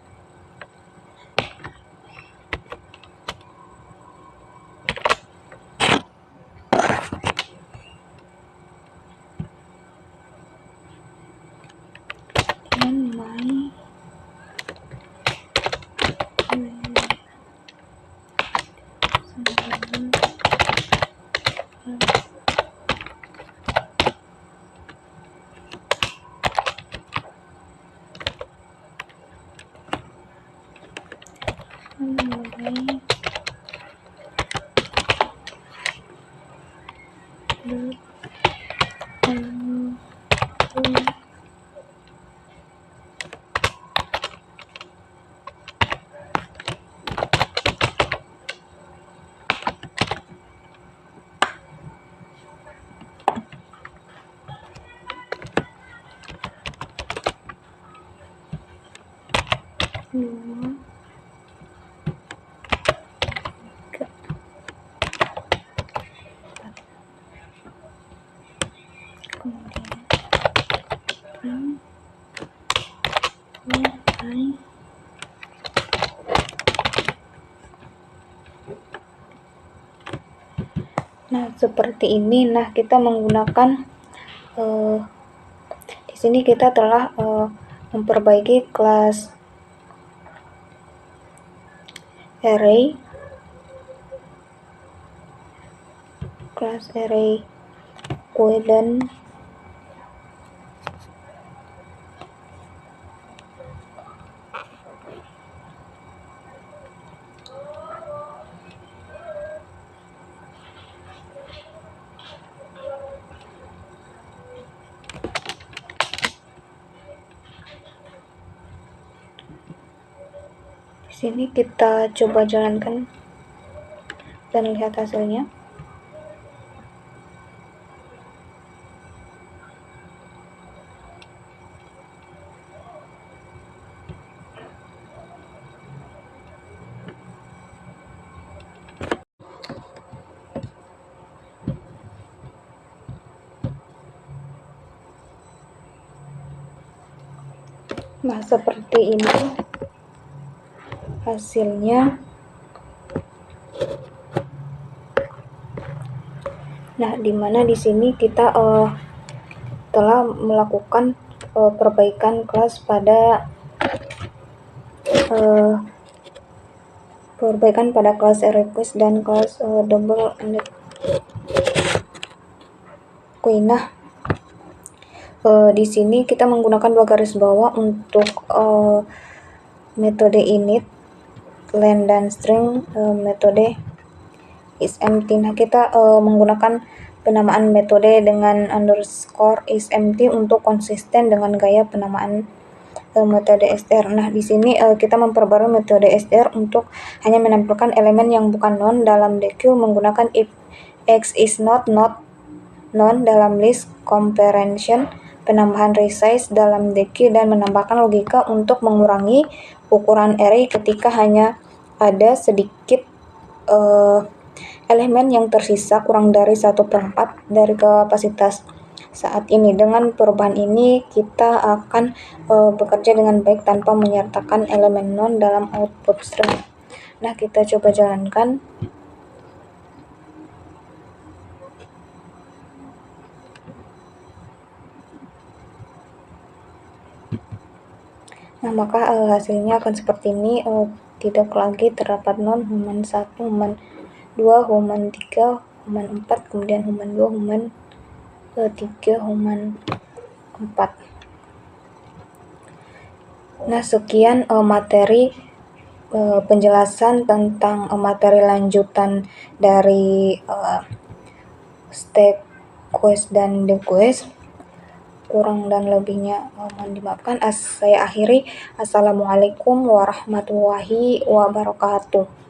Nah, seperti ini. Nah, kita menggunakan di sini kita telah memperbaiki kelas array kue dan di sini kita coba jalankan dan lihat hasilnya. Nah, seperti ini hasilnya. Nah, dimana di sini kita telah melakukan perbaikan kelas pada kelas request dan kelas double ended queue. Nah, di sini kita menggunakan 2 garis bawah untuk metode init, len dan string, metode isEmpty. Nah, kita menggunakan penamaan metode dengan underscore isEmpty untuk konsisten dengan gaya penamaan metode str. Nah, di sini kita memperbarui metode str untuk hanya menampilkan elemen yang bukan non dalam DQ menggunakan if x is not non dalam list comparison, penambahan resize dalam DQ, dan menambahkan logika untuk mengurangi ukuran array ketika hanya ada sedikit elemen yang tersisa kurang dari 1/4 dari kapasitas saat ini. Dengan perubahan ini kita akan bekerja dengan baik tanpa menyertakan elemen non dalam output string. Nah, kita coba jalankan. Nah, maka hasilnya akan seperti ini. Tidak lagi terdapat non, human 1, human 2, human 3, human 4, kemudian human 2, human 3, human 4. Nah, sekian materi penjelasan tentang materi lanjutan dari stack quest dan dequest. Kurang dan lebihnya mohon dimaafkan. Saya akhiri. Assalamualaikum warahmatullahi wabarakatuh.